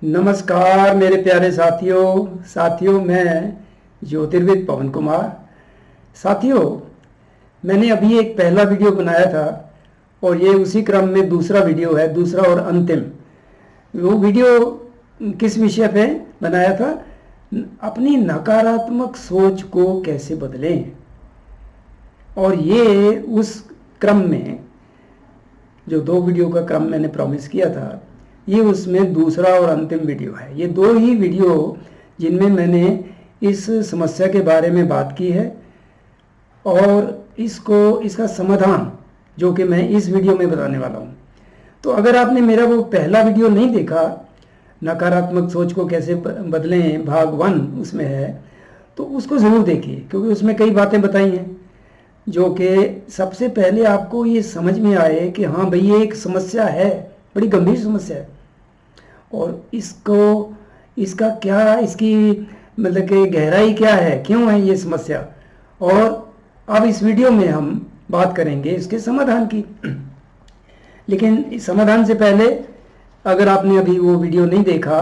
नमस्कार मेरे प्यारे साथियों मैं ज्योतिर्विद पवन कुमार। साथियों, मैंने अभी एक पहला वीडियो बनाया था और ये उसी क्रम में दूसरा वीडियो है, दूसरा और अंतिम। वो वीडियो किस विषय पे बनाया था? अपनी नकारात्मक सोच को कैसे बदलें। और ये उस क्रम में जो दो वीडियो का क्रम मैंने प्रॉमिस किया था, ये उसमें दूसरा और अंतिम वीडियो है। ये दो ही वीडियो जिनमें मैंने इस समस्या के बारे में बात की है और इसका समाधान जो कि मैं इस वीडियो में बताने वाला हूँ। तो अगर आपने मेरा वो पहला वीडियो नहीं देखा, नकारात्मक सोच को कैसे बदलें भाग 1 उसमें है, तो उसको ज़रूर देखिए, क्योंकि उसमें कई बातें बताई हैं जो कि सबसे पहले आपको ये समझ में आए कि हाँ भाई, ये एक समस्या है, बड़ी गंभीर समस्या है और इसका क्या, इसकी मतलब कि गहराई क्या है, क्यों है ये समस्या। और अब इस वीडियो में हम बात करेंगे इसके समाधान की। लेकिन इस समाधान से पहले, अगर आपने अभी वो वीडियो नहीं देखा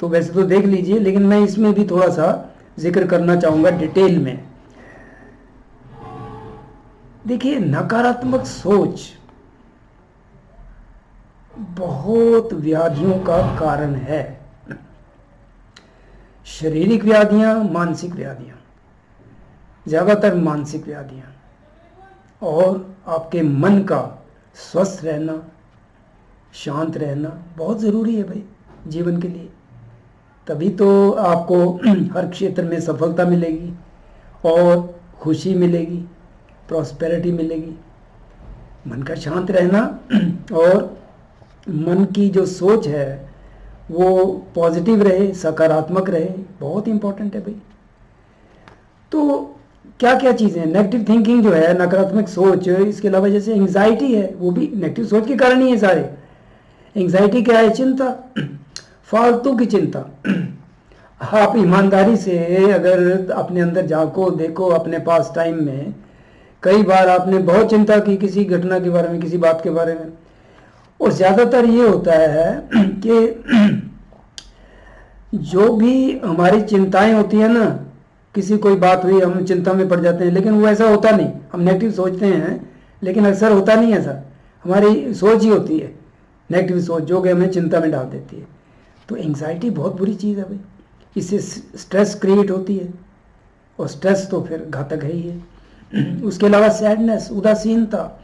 तो वैसे तो देख लीजिए, लेकिन मैं इसमें भी थोड़ा सा जिक्र करना चाहूँगा डिटेल में। देखिए, नकारात्मक सोच बहुत व्याधियों का कारण है। शारीरिक व्याधियां, मानसिक व्याधियां, ज़्यादातर मानसिक व्याधियां, और आपके मन का स्वस्थ रहना, शांत रहना बहुत ज़रूरी है भाई जीवन के लिए। तभी तो आपको हर क्षेत्र में सफलता मिलेगी और खुशी मिलेगी, प्रॉस्पेरिटी मिलेगी। मन का शांत रहना और मन की जो सोच है वो पॉजिटिव रहे, सकारात्मक रहे, बहुत इंपॉर्टेंट है भाई। तो क्या क्या चीज़ें हैं? नेगेटिव थिंकिंग जो है, नकारात्मक सोच, इसके अलावा जैसे एंग्जाइटी है, वो भी नेगेटिव सोच के कारण ही है सारे। एंग्जाइटी क्या है? चिंता, फालतू की चिंता। आप ईमानदारी से अगर अपने अंदर झांको, देखो अपने पास टाइम में, कई बार आपने बहुत चिंता की किसी घटना के बारे में, किसी बात के बारे में। और ज़्यादातर ये होता है कि जो भी हमारी चिंताएं होती है ना, किसी कोई बात हुई, हम चिंता में पड़ जाते हैं, लेकिन वो ऐसा होता नहीं। हम नेगेटिव सोचते हैं लेकिन अक्सर होता नहीं ऐसा। हमारी सोच ही होती है नेगेटिव सोच, जो कि हमें चिंता में डाल देती है। तो एंग्जाइटी बहुत बुरी चीज़ है भाई, इससे स्ट्रेस क्रिएट होती है और स्ट्रेस तो फिर घातक है ही है। उसके अलावा सैडनेस, उदासीनता,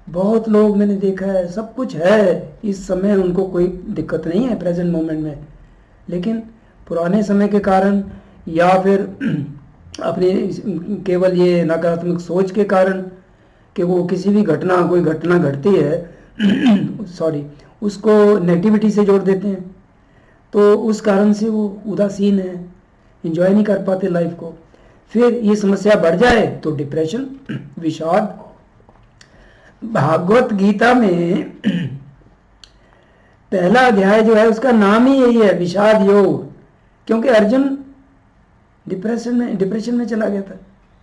बहुत लोग मैंने देखा है, सब कुछ है इस समय, उनको कोई दिक्कत नहीं है प्रेजेंट मोमेंट में, लेकिन पुराने समय के कारण या फिर अपने केवल ये नकारात्मक सोच के कारण कि वो किसी भी कोई घटना घटती है सॉरी, उसको नेगेटिविटी से जोड़ देते हैं। तो उस कारण से वो उदासीन है, एंजॉय नहीं कर पाते लाइफ को। फिर ये समस्या बढ़ जाए तो डिप्रेशन, विषाद। भागवत गीता में पहला अध्याय जो है उसका नाम ही यही है, विषाद योग, क्योंकि अर्जुन डिप्रेशन में चला गया था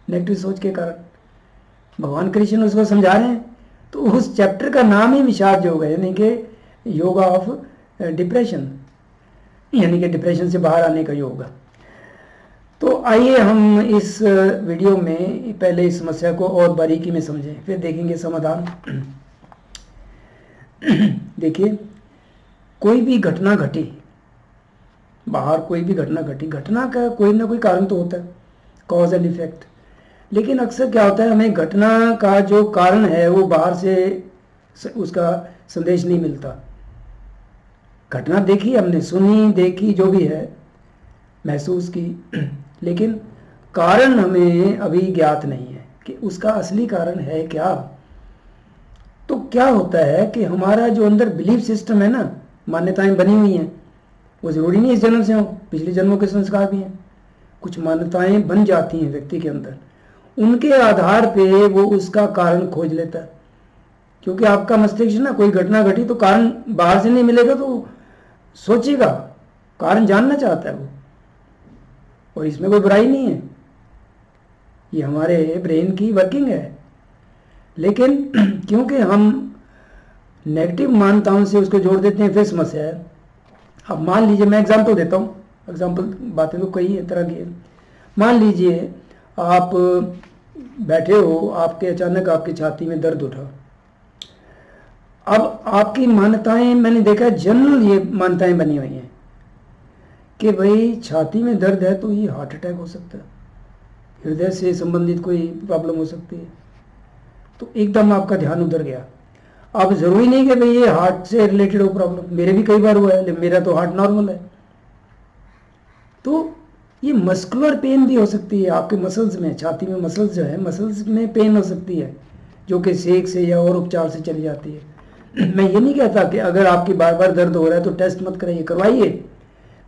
नेगेटिव सोच के कारण। भगवान कृष्ण उसको समझा रहे हैं, तो उस चैप्टर का नाम ही विषाद योग है, यानी कि योगा ऑफ डिप्रेशन, यानी कि डिप्रेशन से बाहर आने का योग। तो आइए हम इस वीडियो में पहले इस समस्या को और बारीकी में समझें, फिर देखेंगे समाधान। देखिए, कोई भी घटना घटी बाहर, कोई भी घटना घटी, घटना का कोई ना कोई कारण तो होता है, कॉज एंड इफेक्ट। लेकिन अक्सर क्या होता है, हमें घटना का जो कारण है वो बाहर से उसका संदेश नहीं मिलता। घटना देखी हमने, सुनी, देखी, जो भी है, महसूस की, लेकिन कारण हमें अभी ज्ञात नहीं है कि उसका असली कारण है क्या। तो क्या होता है कि हमारा जो अंदर बिलीफ सिस्टम है ना, मान्यताएं बनी हुई हैं, वो ज़रूरी नहीं इस जन्म से हो, पिछले जन्मों के संस्कार भी हैं। कुछ मान्यताएं बन जाती हैं व्यक्ति के अंदर, उनके आधार पे वो उसका कारण खोज लेता है। क्योंकि आपका मस्तिष्क ना, कोई घटना घटी तो कारण बाहर से नहीं मिलेगा तो सोचेगा, कारण जानना चाहता है वो, और इसमें कोई बुराई नहीं है, ये हमारे ब्रेन की वर्किंग है। लेकिन क्योंकि हम नेगेटिव मान्यताओं से उसको जोड़ देते हैं, फिर समस्या है। अब मान लीजिए, मैं एग्जांपल देता हूँ, एग्जांपल बातें तो कई तरह की है। मान लीजिए आप बैठे हो, आपके अचानक आपकी छाती में दर्द उठा। अब आपकी मान्यताएं, मैंने देखा जनरल ये मान्यताएं बनी हुई हैं कि भाई छाती में दर्द है तो ये हार्ट अटैक हो सकता है, हृदय से संबंधित कोई प्रॉब्लम हो सकती है। तो एकदम आपका ध्यान उधर गया। अब ज़रूरी नहीं कि भाई ये हार्ट से रिलेटेड हो प्रॉब्लम, मेरे भी कई बार हुआ है, लेकिन मेरा तो हार्ट नॉर्मल है। तो ये मस्कुलर पेन भी हो सकती है आपके मसल्स में, छाती में मसल्स जो है, मसल्स में पेन हो सकती है, जो कि सेक से या और उपचार से चली जाती है। मैं ये नहीं कहता कि अगर आपकी बार बार दर्द हो रहा है तो टेस्ट मत कराइए, करवाइए,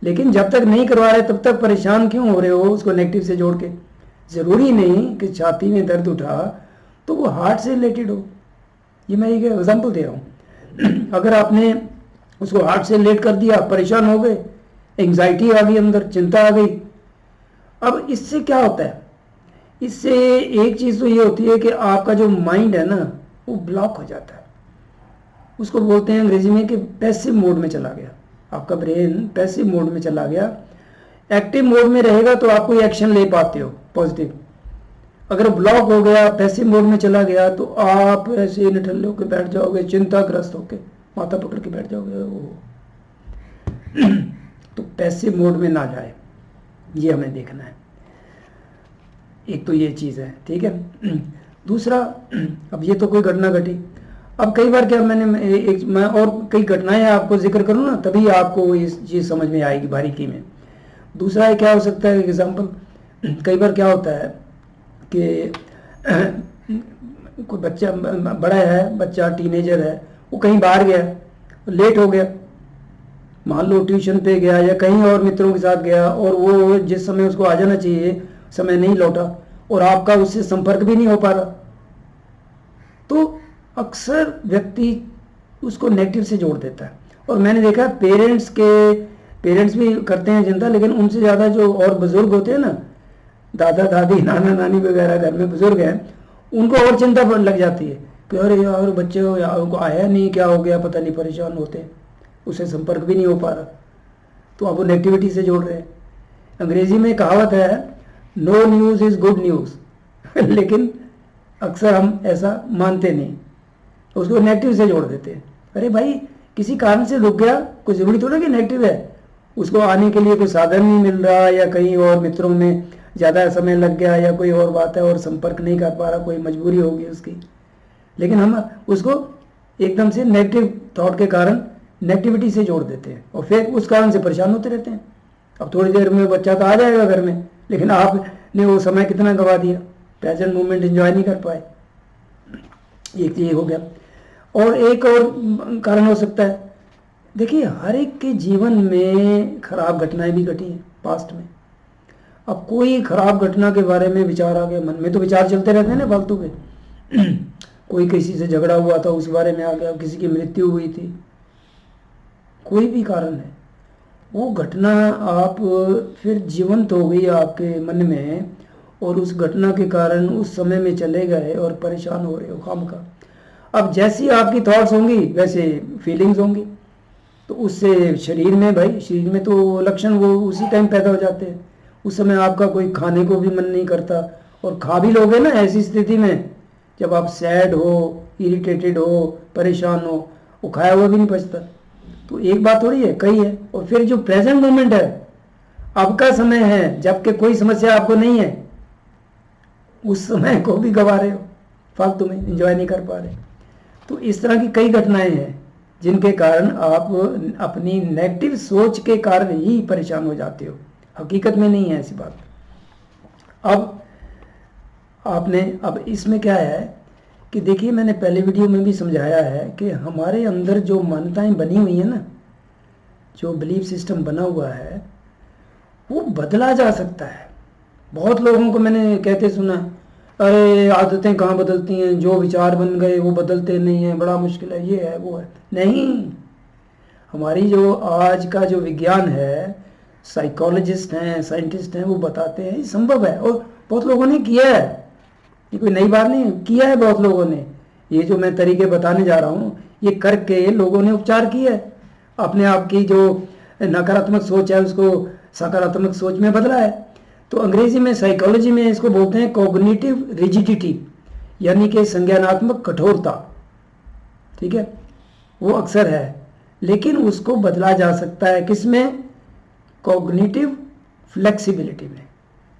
लेकिन जब तक नहीं करवा रहे तब तक परेशान क्यों हो रहे हो उसको नेगेटिव से जोड़ के। ज़रूरी नहीं कि छाती में दर्द उठा तो वो हार्ट से रिलेटेड हो। ये मैं एक एग्जांपल दे रहा हूँ। अगर आपने उसको हार्ट से रिलेट कर दिया, परेशान हो गए, एंग्जाइटी आ गई अंदर, चिंता आ गई। अब इससे क्या होता है, इससे एक चीज़ तो ये होती है कि आपका जो माइंड है ना वो ब्लॉक हो जाता है। उसको बोलते हैं अंग्रेजी में कि पैसिव मोड में चला गया, आपका ब्रेन पैसिव मोड में चला गया। एक्टिव मोड में रहेगा तो आप कोई एक्शन ले पाते हो पॉजिटिव। अगर ब्लॉक हो गया, पैसिव मोड में चला गया, तो आप ऐसे निठल्ले होकर बैठ जाओगे, चिंताग्रस्त होकर माथा पकड़ के बैठ जाओगे। तो पैसिव मोड में ना जाए, ये हमें देखना है। एक तो ये चीज़ है, ठीक है। दूसरा, अब ये तो कोई घटना घटी। अब कई बार क्या, मैं और कई घटनाएं आपको जिक्र करूँ ना, तभी आपको ये चीज़ समझ में आएगी बारीकी में। दूसरा क्या हो सकता है, एग्जाम्पल, कई बार क्या होता है कि कोई बच्चा बड़ा है, बच्चा टीनेजर है, वो कहीं बाहर गया, लेट हो गया, मान लो ट्यूशन पे गया या कहीं और मित्रों के साथ गया, और वो जिस समय उसको आ जाना चाहिए समय नहीं लौटा, और आपका उससे संपर्क भी नहीं हो पा रहा। तो अक्सर व्यक्ति उसको नेगेटिव से जोड़ देता है। और मैंने देखा पेरेंट्स भी करते हैं चिंता, लेकिन उनसे ज़्यादा जो और बुजुर्ग होते हैं ना, दादा दादी नाना नानी वगैरह घर में बुजुर्ग हैं, उनको और चिंता लग जाती है कि अरे यार बच्चे उनको आया नहीं, क्या हो गया पता नहीं, परेशान होते हैं, उससे संपर्क भी नहीं हो पा रहा। तो अब वो नेगेटिविटी से जोड़ रहे हैं। अंग्रेजी में कहावत है, no news is good news. लेकिन अक्सर हम ऐसा मानते नहीं, उसको नेगेटिव से जोड़ देते हैं। अरे भाई किसी कारण से रुक गया, कोई ज़रूरी थोड़ा कि नेगेटिव है, उसको आने के लिए कोई साधन नहीं मिल रहा, या कहीं और मित्रों में ज़्यादा समय लग गया, या कोई और बात है और संपर्क नहीं कर पा रहा, कोई मजबूरी होगी उसकी। लेकिन हम उसको एकदम से नेगेटिव थॉट के कारण नेगेटिविटी से जोड़ देते हैं, और फिर उस कारण से परेशान होते रहते हैं। अब थोड़ी देर में बच्चा तो आ जाएगा घर में, लेकिन आपने वो समय कितना गंवा दिया, प्रेजेंट मोमेंट एंजॉय नहीं कर पाए। एक ये हो गया। और एक और कारण हो सकता है, देखिए हर एक के जीवन में खराब घटनाएं भी घटी हैं पास्ट में। अब कोई खराब घटना के बारे में विचार आ गया, मन में तो विचार चलते रहते हैं ना फालतू के। कोई किसी से झगड़ा हुआ था उस बारे में आ गया, किसी की मृत्यु हुई थी, कोई भी कारण है, वो घटना आप फिर जीवंत हो गई आपके मन में, और उस घटना के कारण उस समय में चले गए और परेशान हो रहे हो खामखा। अब जैसी आपकी थॉट्स होंगी वैसे फीलिंग्स होंगी, तो उससे शरीर में तो लक्षण वो उसी टाइम पैदा हो जाते हैं। उस समय आपका कोई खाने को भी मन नहीं करता, और खा भी लोगे ना ऐसी स्थिति में, जब आप सैड हो, इरिटेटेड हो, परेशान हो, वो खाया हुआ भी नहीं पचता। तो एक बात थोड़ी है, कई है। और फिर जो प्रेजेंट मोमेंट है, अब का समय है, जबकि कोई समस्या आपको नहीं है, उस समय को भी गवा रहे हो, फालतू में एंजॉय नहीं कर पा रहे। तो इस तरह की कई घटनाएं हैं जिनके कारण आप अपनी नेगेटिव सोच के कारण ही परेशान हो जाते हो, हकीकत में नहीं है ऐसी बात। अब इसमें क्या है कि देखिए, मैंने पहले वीडियो में भी समझाया है कि हमारे अंदर जो मान्यताएं बनी हुई हैं ना, जो बिलीफ सिस्टम बना हुआ है, वो बदला जा सकता है। बहुत लोगों को मैंने कहते सुना, अरे आदतें कहाँ बदलती हैं, जो विचार बन गए वो बदलते नहीं हैं, बड़ा मुश्किल है, ये है वो है। नहीं, हमारी जो आज का जो विज्ञान है, साइकोलॉजिस्ट हैं, साइंटिस्ट हैं, वो बताते हैं संभव है, और बहुत लोगों ने किया है। ये कोई नई बात नहीं, किया है बहुत लोगों ने। ये जो मैं तरीके बताने जा रहा हूँ, ये करके लोगों ने उपचार किया है, अपने आप की जो नकारात्मक सोच है उसको सकारात्मक सोच में बदला है। तो अंग्रेजी में साइकोलॉजी में इसको बोलते हैं कॉग्निटिव रिजिडिटी, यानी कि संज्ञानात्मक कठोरता। ठीक है, वो अक्सर है, लेकिन उसको बदला जा सकता है किसमें? कॉग्निटिव फ्लेक्सिबिलिटी में।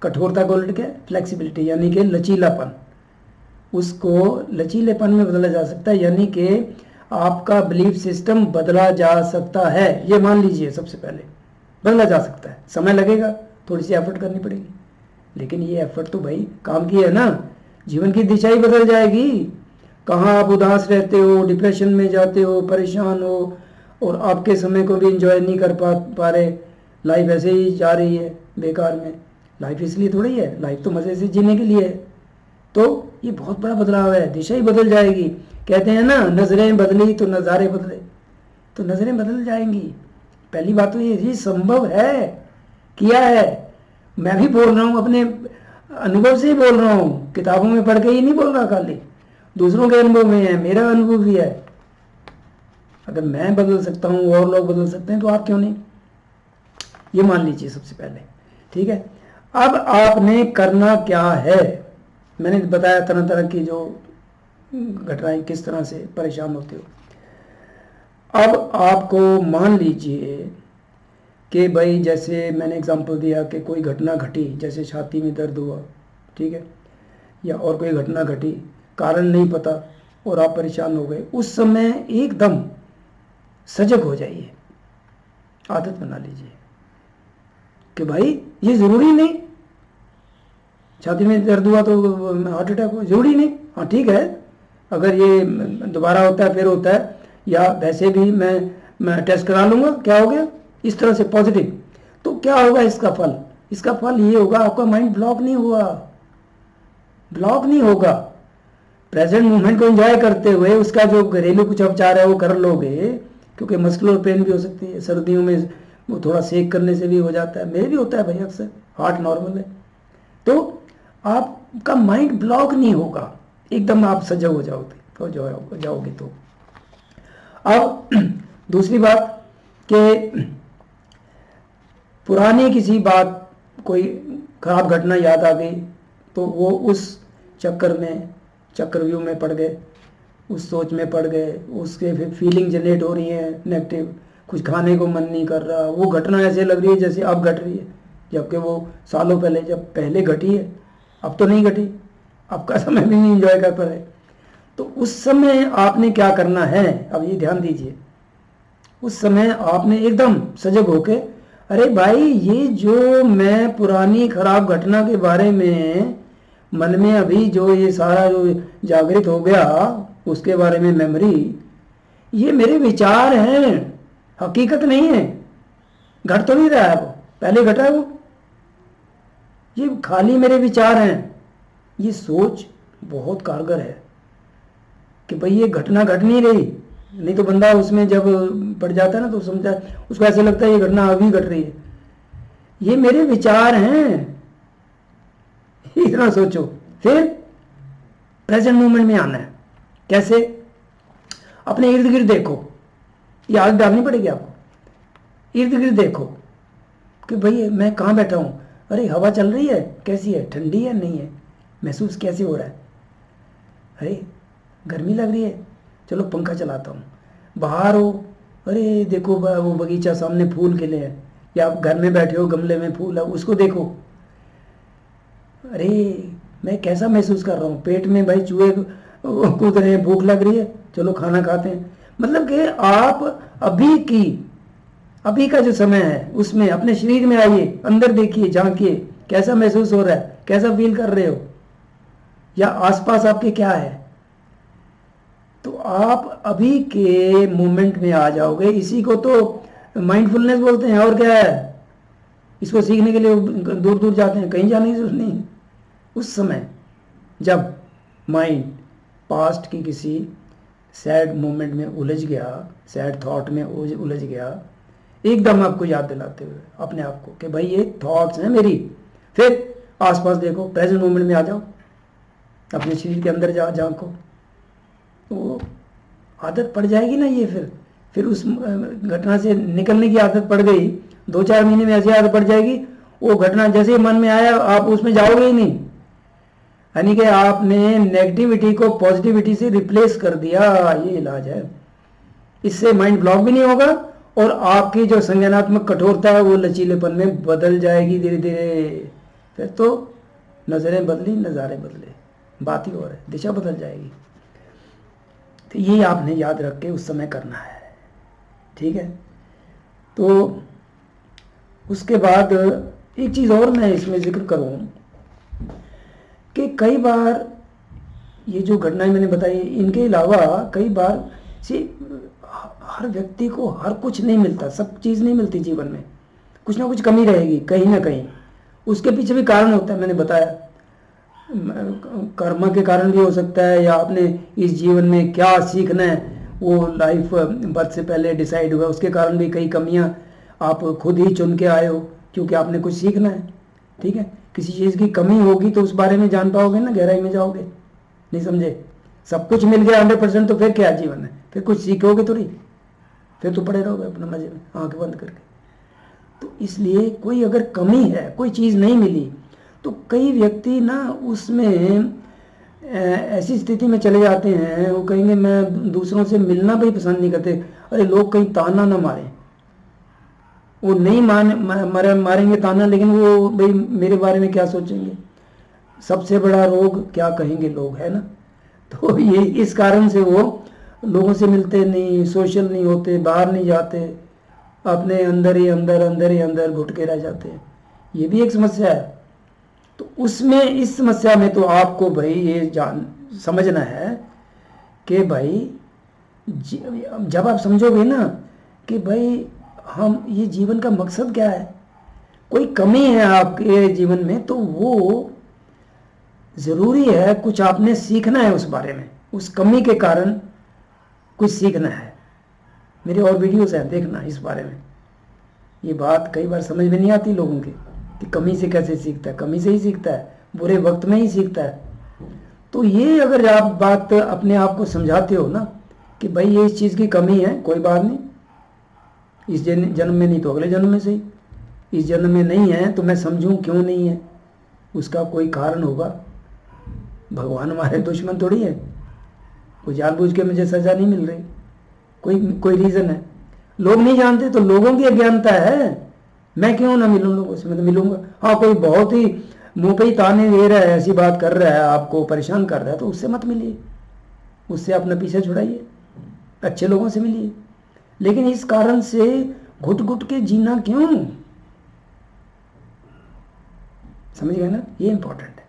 कठोरता को उलट के फ्लेक्सिबिलिटी यानी कि लचीलापन, उसको लचीलेपन में बदला जा सकता है, यानी कि आपका बिलीफ सिस्टम बदला जा सकता है। ये मान लीजिए सबसे पहले बदला जा सकता है, समय लगेगा, थोड़ी सी एफर्ट करनी पड़ेगी, लेकिन ये एफर्ट तो भाई काम की है ना। जीवन की दिशा ही बदल जाएगी। कहाँ आप उदास रहते हो, डिप्रेशन में जाते हो, परेशान हो, और आपके समय को भी एंजॉय नहीं कर पा रहे, लाइफ ऐसे ही जा रही है बेकार में। लाइफ इसलिए थोड़ी है, लाइफ तो मज़े से जीने के लिए है। तो ये बहुत बड़ा बदलाव है, दिशा ही बदल जाएगी। कहते हैं ना, नज़रें बदली तो नज़ारे बदले, तो नज़रें बदल जाएंगी। पहली बात तो ये संभव है, किया है। मैं भी बोल रहा हूँ, अपने अनुभव से ही बोल रहा हूँ, किताबों में पढ़ के ही नहीं बोल रहा, खाली दूसरों के अनुभव में है, मेरा अनुभव भी है। अगर मैं बदल सकता हूँ और लोग बदल सकते हैं तो आप क्यों नहीं? ये मान लीजिए सबसे पहले। ठीक है, अब आपने करना क्या है? मैंने बताया तरह तरह की जो घटनाएं, किस तरह से परेशान होते हो। अब आपको मान लीजिए कि भाई, जैसे मैंने एग्जांपल दिया कि कोई घटना घटी, जैसे छाती में दर्द हुआ, ठीक है, या और कोई घटना घटी, कारण नहीं पता और आप परेशान हो गए। उस समय एकदम सजग हो जाइए, आदत बना लीजिए कि भाई ये ज़रूरी नहीं, छाती में दर्द हुआ तो हार्ट अटैक हुआ, ज़रूरी नहीं। हाँ ठीक है, अगर ये दोबारा होता है, फिर होता है, या वैसे भी मैं टेस्ट करा लूँगा, क्या हो गया, इस तरह से पॉजिटिव। तो क्या होगा इसका फल? इसका फल ये होगा, आपका माइंड ब्लॉक नहीं हुआ, ब्लॉक नहीं होगा। प्रेजेंट मोमेंट को एंजॉय करते हुए उसका जो घरेलू कुछ उपचार है वो कर लोगे, क्योंकि मस्कुलर पेन भी हो सकती है सर्दियों में, वो थोड़ा सेक करने से भी हो जाता है, मेरे भी होता है भाई अक्सर, हार्ट नॉर्मल है। तो आपका माइंड ब्लॉक नहीं होगा, एकदम आप सजग हो जाओगे। तो अब दूसरी बात कि पुरानी किसी बात, कोई खराब घटना याद आ गई तो वो उस चक्रव्यूह में पड़ गए, उस सोच में पड़ गए, उसके फिर फीलिंग जनरेट हो रही है नेगेटिव, कुछ खाने को मन नहीं कर रहा, वो घटना ऐसे लग रही है जैसे अब घट रही है, जबकि वो सालों पहले जब पहले घटी है, अब तो नहीं घटी, आपका समय भी नहीं एंजॉय कर पा रहे। तो उस समय आपने क्या करना है, अब ये ध्यान दीजिए, उस समय आपने एकदम सजग होके, अरे भाई ये जो मैं पुरानी खराब घटना के बारे में मन में अभी जो ये सारा जो जागृत हो गया, उसके बारे में मेमोरी, ये मेरे विचार हैं, हकीकत नहीं है, घट तो नहीं रहा है, वो पहले घटा है, वो ये खाली मेरे विचार हैं। ये सोच बहुत कारगर है कि भाई ये घटना घट नहीं रही, नहीं तो बंदा उसमें जब पड़ जाता है ना तो समझा, उसको ऐसे लगता है ये घटना अभी घट रही है, ये मेरे विचार हैं, इतना सोचो। फिर प्रेजेंट मोमेंट में आना है। कैसे? अपने इर्द गिर्द देखो, ये आदत डालनी पड़ेगी आपको। इर्द गिर्द देखो कि भाई मैं कहाँ बैठा हूँ, अरे हवा चल रही है, कैसी है, ठंडी है, नहीं है, महसूस कैसे हो रहा है, अरे गर्मी लग रही है, चलो पंखा चलाता हूँ। बाहर हो, अरे देखो वो बगीचा सामने फूल खिले हैं, या आप घर में बैठे हो गमले में फूल है, उसको देखो, अरे मैं कैसा महसूस कर रहा हूँ, पेट में भाई चूहे कूद रहे हैं, भूख लग रही है, चलो खाना खाते हैं। मतलब कि आप अभी का जो समय है उसमें अपने शरीर में आइए, अंदर देखिए, झांकिए, कैसा महसूस हो रहा है, कैसा फील कर रहे हो, या आसपास आपके क्या है। तो आप अभी के मोमेंट में आ जाओगे। इसी को तो माइंडफुलनेस बोलते हैं, और क्या है। इसको सीखने के लिए दूर दूर जाते हैं, कहीं जाने की जरूरत नहीं। उस समय जब माइंड पास्ट की किसी सैड मोमेंट में उलझ गया, सैड थॉट में उलझ गया, एकदम आपको याद दिलाते हुए अपने आप को कि भाई ये थॉट्स हैं मेरी, फिर आसपास देखो, प्रेजेंट मोमेंट में आ जाओ, अपने शरीर के अंदर झांको, तो आदत पड़ जाएगी ना ये। फिर फिर उस घटना से निकलने की आदत पड़ गई, 2-4 महीने में ऐसी आदत पड़ जाएगी, वो घटना जैसे ही मन में आया आप उसमें जाओगे ही नहीं। यानी कि आपने नेगेटिविटी को पॉजिटिविटी से रिप्लेस कर दिया, ये इलाज है। इससे माइंड ब्लॉक भी नहीं होगा और आपकी जो संज्ञानात्मक कठोरता है वो लचीलेपन में बदल जाएगी धीरे धीरे। फिर तो नजरें बदली, नज़ारे बदले, बात ही और है, दिशा बदल जाएगी। तो ये आपने याद रख के उस समय करना है, ठीक है। तो उसके बाद एक चीज़ और मैं इसमें जिक्र करूं कि कई बार ये जो घटनाएं मैंने बताई, इनके अलावा कई बार से हर व्यक्ति को हर कुछ नहीं मिलता, सब चीज़ नहीं मिलती जीवन में, कुछ ना कुछ कमी रहेगी कहीं ना कहीं। उसके पीछे भी कारण होता है, मैंने बताया, कर्म के कारण भी हो सकता है, या आपने इस जीवन में क्या सीखना है वो लाइफ बर्थ से पहले डिसाइड हुआ, उसके कारण भी कई कमियां आप खुद ही चुन के आए हो, क्योंकि आपने कुछ सीखना है, ठीक है। किसी चीज़ की कमी होगी तो उस बारे में जान पाओगे ना, गहराई में जाओगे, नहीं समझे। सब कुछ मिल गया 100% तो फिर क्या जीवन है, फिर कुछ सीखोगे थोड़ी, फिर तो पड़े रहोगे अपने मजे में आंखें बंद करके। तो इसलिए कोई अगर कमी है, कोई चीज़ नहीं मिली, तो कई व्यक्ति ना उसमें ऐसी स्थिति में चले जाते हैं, वो कहेंगे मैं दूसरों से मिलना भी पसंद नहीं करते। अरे लोग कहीं ताना ना मारें, वो नहीं मारेंगे ताना, लेकिन वो भाई मेरे बारे में क्या सोचेंगे, सबसे बड़ा रोग क्या कहेंगे लोग, है ना। तो ये इस कारण से वो लोगों से मिलते नहीं, सोशल नहीं होते, बाहर नहीं जाते, अपने अंदर ही अंदर घुट के रह जाते हैं। ये भी एक समस्या है। तो उसमें इस समस्या में तो आपको भाई ये समझना है कि भाई जब आप समझोगे ना कि भाई हम ये जीवन का मकसद क्या है, कोई कमी है आपके जीवन में, तो वो ज़रूरी है कुछ आपने सीखना है उस बारे में, उस कमी के कारण कुछ सीखना है। मेरे और वीडियोस हैं, देखना इस बारे में। ये बात कई बार समझ में नहीं आती लोगों के कि कमी से कैसे सीखता है, कमी से ही सीखता है, बुरे वक्त में ही सीखता है। तो ये अगर आप बात अपने आप को समझाते हो ना कि भाई ये इस चीज़ की कमी है, कोई बात नहीं, इस जन्म में नहीं तो अगले जन्म में सही, इस जन्म में नहीं है तो मैं समझूं क्यों नहीं है, उसका कोई कारण होगा। भगवान हमारे दुश्मन थोड़ी है, कोई जानबूझ के मुझे सज़ा नहीं मिल रही, कोई रीज़न है। लोग नहीं जानते तो लोगों की अज्ञानता है, मैं क्यों ना मिलूं लोगों से, मैं तो मिलूंगा। हाँ, कोई बहुत ही मुंह पे ही ताने दे रहा है, ऐसी बात कर रहा है, आपको परेशान कर रहा है, तो उससे मत मिलिए, उससे अपना पीछे छुड़ाइए, अच्छे लोगों से मिलिए। लेकिन इस कारण से घुट घुट के जीना क्यों, समझ गए ना, ये इंपॉर्टेंट है।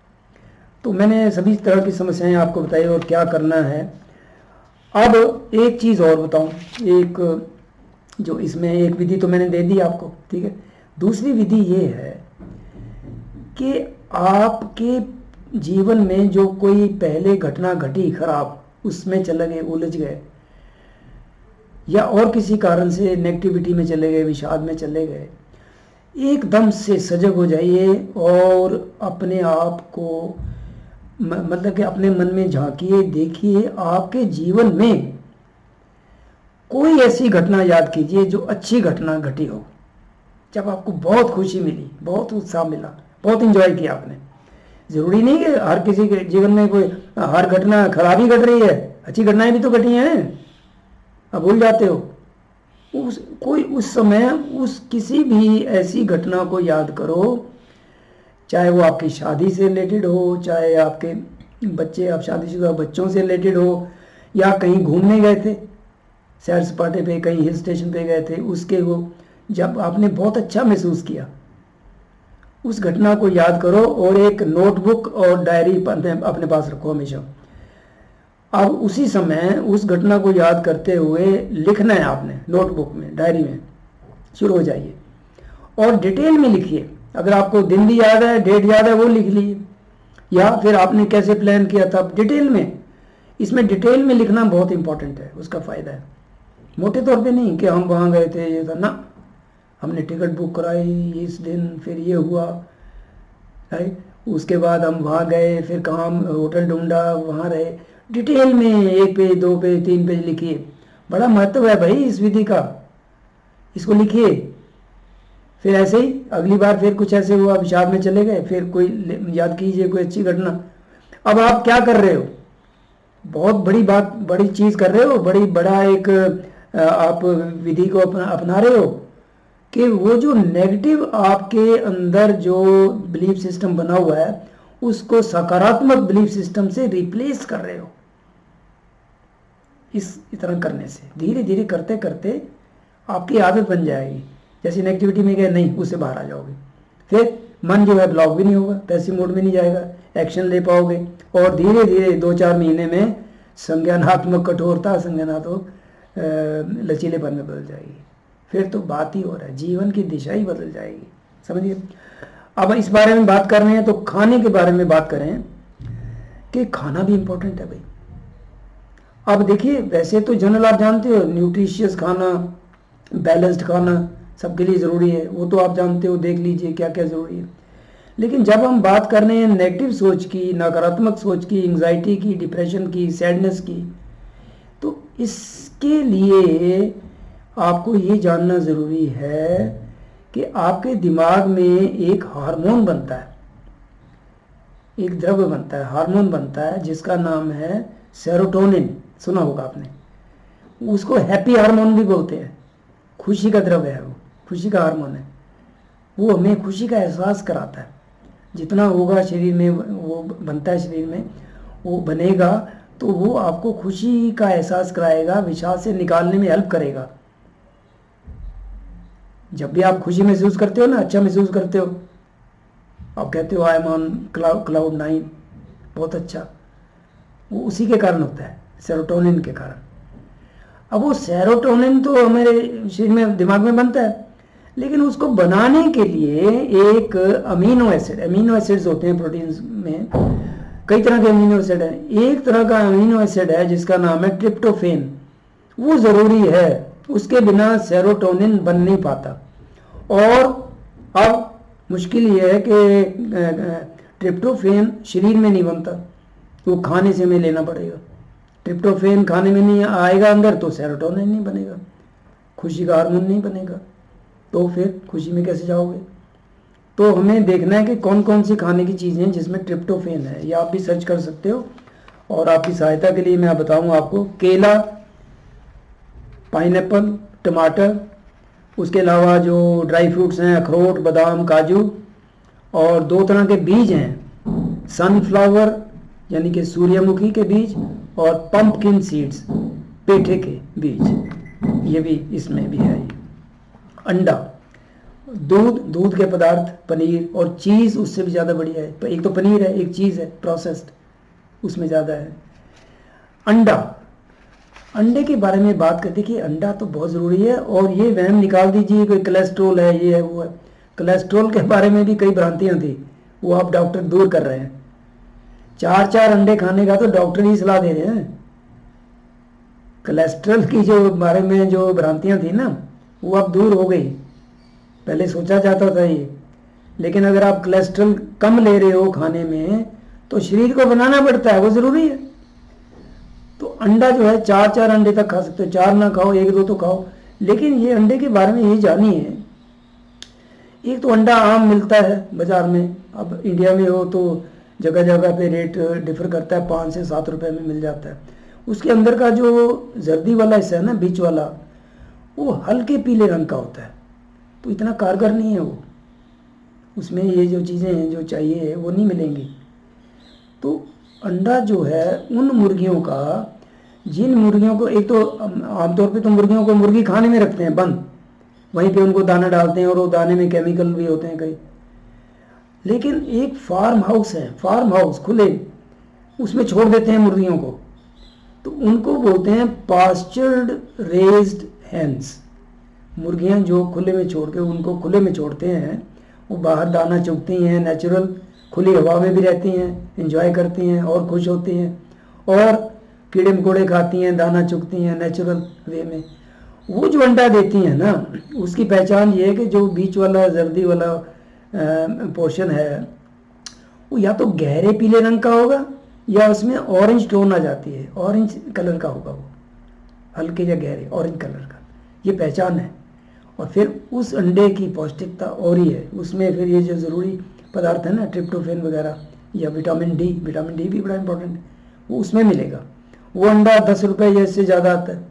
तो मैंने सभी तरह की समस्याएं आपको बताई और क्या करना है। अब एक चीज़ और बताऊं, एक जो इसमें एक विधि तो मैंने दे दी आपको, ठीक है। दूसरी विधि ये है कि आपके जीवन में जो कोई पहले घटना घटी खराब, उसमें चले गए, उलझ गए, या और किसी कारण से नेगेटिविटी में चले गए, विषाद में चले गए, एकदम से सजग हो जाइए और अपने आप को मतलब कि अपने मन में झांकिए, देखिए आपके जीवन में कोई ऐसी घटना याद कीजिए जो अच्छी घटना घटी हो, जब आपको बहुत खुशी मिली, बहुत उत्साह मिला, बहुत एंजॉय किया आपने। ज़रूरी नहीं कि हर किसी के जीवन में कोई हर घटना खराब ही घट रही है, अच्छी घटनाएं भी तो घटी हैं, अब भूल जाते हो। उस समय उस किसी भी ऐसी घटना को याद करो, चाहे वो आपकी शादी से रिलेटेड हो, चाहे आपके बच्चे, आप शादीशुदा बच्चों से रिलेटेड हो, या कहीं घूमने गए थे, सैर सपाटे पे, कहीं हिल स्टेशन पे गए थे, उसके हो जब आपने बहुत अच्छा महसूस किया, उस घटना को याद करो और एक नोटबुक और डायरी अपने पास रखो हमेशा। अब उसी समय उस घटना को याद करते हुए लिखना है आपने, नोटबुक में, डायरी में शुरू हो जाइए और डिटेल में लिखिए। अगर आपको दिन भी याद है, डेट याद है, वो लिख लीजिए, या फिर आपने कैसे प्लान किया था, डिटेल में। इसमें डिटेल में लिखना बहुत इंपॉर्टेंट है, उसका फ़ायदा है। मोटे तौर पे नहीं कि हम वहाँ गए थे, ये था ना, हमने टिकट बुक कराई इस दिन, फिर ये हुआ है, उसके बाद हम वहाँ गए, फिर कहाँ होटल ढूंढा, वहाँ रहे। डिटेल में 1 पेज, 2 पेज, 3 पेज लिखिए, बड़ा महत्व है भाई इस विधि का, इसको लिखिए। फिर ऐसे ही अगली बार फिर कुछ ऐसे हुआ, विषाद में चले गए, फिर कोई याद कीजिए कोई अच्छी घटना। अब आप क्या कर रहे हो, बहुत बड़ी बात, बड़ी चीज़ कर रहे हो, बड़ा एक आप विधि को अपना रहे हो कि वो जो नेगेटिव आपके अंदर जो बिलीफ सिस्टम बना हुआ है उसको सकारात्मक बिलीफ सिस्टम से रिप्लेस कर रहे हो। इस तरह करने से धीरे धीरे करते करते आपकी आदत बन जाएगी। जैसे नेगेटिविटी में गए नहीं, उससे बाहर आ जाओगे, फिर मन जो है ब्लॉक भी नहीं होगा, पैसिव मोड में नहीं जाएगा, एक्शन ले पाओगे, और धीरे धीरे 2-4 महीने में संज्ञानात्मक कठोरता संज्ञानात्मक लचीलेपन में बदल जाएगी। फिर तो बात ही हो रहा है, जीवन की दिशा ही बदल जाएगी, समझिए। अब इस बारे में बात कर रहे हैं तो खाने के बारे में बात करें कि खाना भी इम्पोर्टेंट है भाई। अब देखिए, वैसे तो जनरल आप जानते हो, न्यूट्रिशियस खाना, बैलेंस्ड खाना सबके लिए ज़रूरी है, वो तो आप जानते हो, देख लीजिए क्या क्या ज़रूरी है। लेकिन जब हम बात कर रहे हैं नेगेटिव सोच की, नकारात्मक सोच की, एंग्जाइटी की, डिप्रेशन की, सैडनेस की, तो इसके लिए आपको ये जानना ज़रूरी है कि आपके दिमाग में एक हार्मोन बनता है, एक द्रव्य बनता है, हार्मोन बनता है जिसका नाम है सेरोटोनिन। सुना होगा आपने, उसको हैप्पी हार्मोन भी बोलते हैं। खुशी का द्रव्य है वो, खुशी का हार्मोन है, वो हमें खुशी का एहसास कराता है। जितना होगा शरीर में, वो बनता है शरीर में, वो बनेगा तो वो आपको खुशी का एहसास कराएगा, विषाद से निकालने में हेल्प करेगा। जब भी आप खुशी महसूस करते हो ना, अच्छा महसूस करते हो, आप कहते हो आई एम ऑन क्लाउड 9, बहुत अच्छा, वो उसी के कारण होता है, सेरोटोनिन के कारण। अब वो सेरोटोनिन तो हमारे शरीर में, दिमाग में बनता है, लेकिन उसको बनाने के लिए एक अमीनो एसिड्स होते हैं प्रोटीन्स में, कई तरह के अमीनो एसिड हैं। एक तरह का अमीनो एसिड है जिसका नाम है ट्रिप्टोफेन, वो ज़रूरी है, उसके बिना सेरोटोनिन बन नहीं पाता। और अब मुश्किल ये है कि ट्रिप्टोफेन शरीर में नहीं बनता, वो खाने से हमें लेना पड़ेगा। ट्रिप्टोफेन खाने में नहीं आएगा अंदर तो सेरोटोनिन नहीं बनेगा, खुशी का हार्मोन नहीं बनेगा, तो फिर खुशी में कैसे जाओगे। तो हमें देखना है कि कौन कौन सी खाने की चीज़ें हैं जिसमें ट्रिप्टोफेन है, या आप भी सर्च कर सकते हो। और आपकी सहायता के लिए मैं बताऊँ आपको, केला, पाइनएप्पल, टमाटर, उसके अलावा जो ड्राई फ्रूट्स हैं, अखरोट, बादाम, काजू, और 2 तरह के बीज हैं, सनफ्लावर यानी कि सूर्यमुखी के बीज, और पंपकिन सीड्स, पेठे के बीज, ये भी इसमें भी है। अंडा, दूध के पदार्थ, पनीर, और चीज़ उससे भी ज़्यादा बढ़िया है। एक तो पनीर है, एक चीज़ है प्रोसेस्ड, उसमें ज़्यादा है। अंडे के बारे में बात करते कि अंडा तो बहुत ज़रूरी है। और ये वहम निकाल दीजिए कोई कोलेस्ट्रोल है, ये है, वो है। कोलेस्ट्रोल के बारे में भी कई भ्रांतियाँ थी, वो आप डॉक्टर दूर कर रहे हैं। 4-4 अंडे खाने का तो डॉक्टर ही सलाह दे रहे हैं। कोलेस्ट्रॉल की जो बारे में जो भ्रांतियाँ थी ना, वो अब दूर हो गई। पहले सोचा जाता था ये, लेकिन अगर आप कोलेस्ट्रॉल कम ले रहे हो खाने में तो शरीर को बनाना पड़ता है, वो ज़रूरी है। तो अंडा जो है 4-4 अंडे तक खा सकते हो, 4 ना खाओ, 1-2 तो खाओ। लेकिन ये अंडे के बारे में ये जानिए, एक तो अंडा आम मिलता है बाज़ार में, अब इंडिया में हो तो जगह जगह पे रेट डिफर करता है, 5 से 7 रुपए में मिल जाता है। उसके अंदर का जो जर्दी वाला हिस्सा है ना, बीच वाला, वो हल्के पीले रंग का होता है, तो इतना कारगर नहीं है वो, उसमें ये जो चीज़ें हैं जो चाहिए वो नहीं मिलेंगी। तो अंडा जो है उन मुर्गियों का, जिन मुर्गियों को, एक तो आमतौर पे तो मुर्गियों को मुर्गी खाने में रखते हैं बंद, वहीं पे उनको दाना डालते हैं, और वो दाने में केमिकल भी होते हैं कई। लेकिन एक फार्म हाउस है, फार्म हाउस खुले, उसमें छोड़ देते हैं मुर्गियों को, तो उनको बोलते हैं पास्चर्ड रेज्ड हैंस। मुर्गियां जो खुले में छोड़ के, उनको खुले में छोड़ते हैं, वो बाहर दाना चुगती हैं, नेचुरल खुली हवा में भी रहती हैं, एंजॉय करती हैं और खुश होती हैं, और कीड़े मकोड़े खाती हैं, दाना चुगती हैं नेचुरल वे में। वो जो अंडा देती हैं ना, उसकी पहचान ये है कि जो बीच वाला जर्दी वाला पोर्शन है, वो या तो गहरे पीले रंग का होगा या उसमें ऑरेंज टोन आ जाती है, ऑरेंज कलर का होगा वो। हल्के या गहरे ऑरेंज कलर का, ये पहचान है। और फिर उस अंडे की पौष्टिकता और ही है, उसमें फिर ये जो ज़रूरी पदार्थ है ना, ट्रिप्टोफैन वगैरह या विटामिन डी भी बड़ा इंपॉर्टेंट है, वो उसमें मिलेगा। वो अंडा 10 रुपये या इससे ज़्यादा आता है,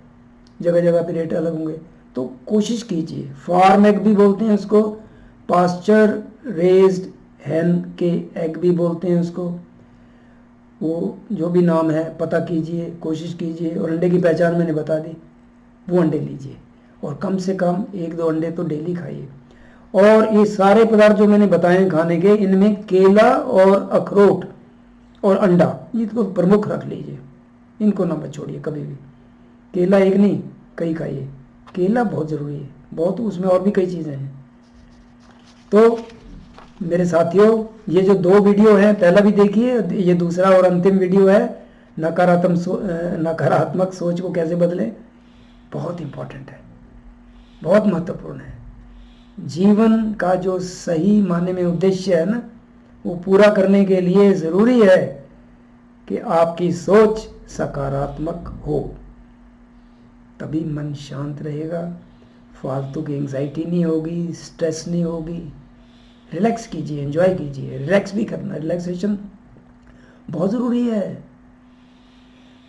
जगह जगह पे रेट अलग होंगे। तो कोशिश कीजिए, फार्म एग भी बोलते हैं उसको, पास्चर रेज्ड हैन के एग भी बोलते हैं उसको, वो जो भी नाम है पता कीजिए, कोशिश कीजिए। और अंडे की पहचान मैंने बता दी, वो अंडे लीजिए और कम से कम 1-2 अंडे तो डेली खाइए। और ये सारे पदार्थ जो मैंने बताए हैं खाने के, इनमें केला और अखरोट और अंडा, ये तो प्रमुख रख लीजिए, इनको ना मत छोड़िए कभी भी। केला एक नहीं, कई खाइए, केला बहुत ज़रूरी है, बहुत, उसमें और भी कई चीज़ें हैं। तो मेरे साथियों, ये जो 2 वीडियो हैं, पहला भी देखिए, ये दूसरा और अंतिम वीडियो है, नकारात्मक सोच को कैसे बदलें। बहुत इम्पोर्टेंट है, बहुत महत्वपूर्ण है। जीवन का जो सही मायने में उद्देश्य है ना, वो पूरा करने के लिए ज़रूरी है कि आपकी सोच सकारात्मक हो, तभी मन शांत रहेगा, फालतू की एंग्जाइटी नहीं होगी, स्ट्रेस नहीं होगी। रिलैक्स कीजिए, एंजॉय कीजिए, रिलैक्स भी करना, रिलैक्सेशन बहुत ज़रूरी है।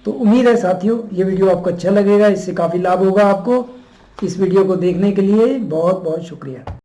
तो उम्मीद है साथियों, ये वीडियो आपको अच्छा लगेगा, इससे काफ़ी लाभ होगा आपको। इस वीडियो को देखने के लिए बहुत बहुत शुक्रिया।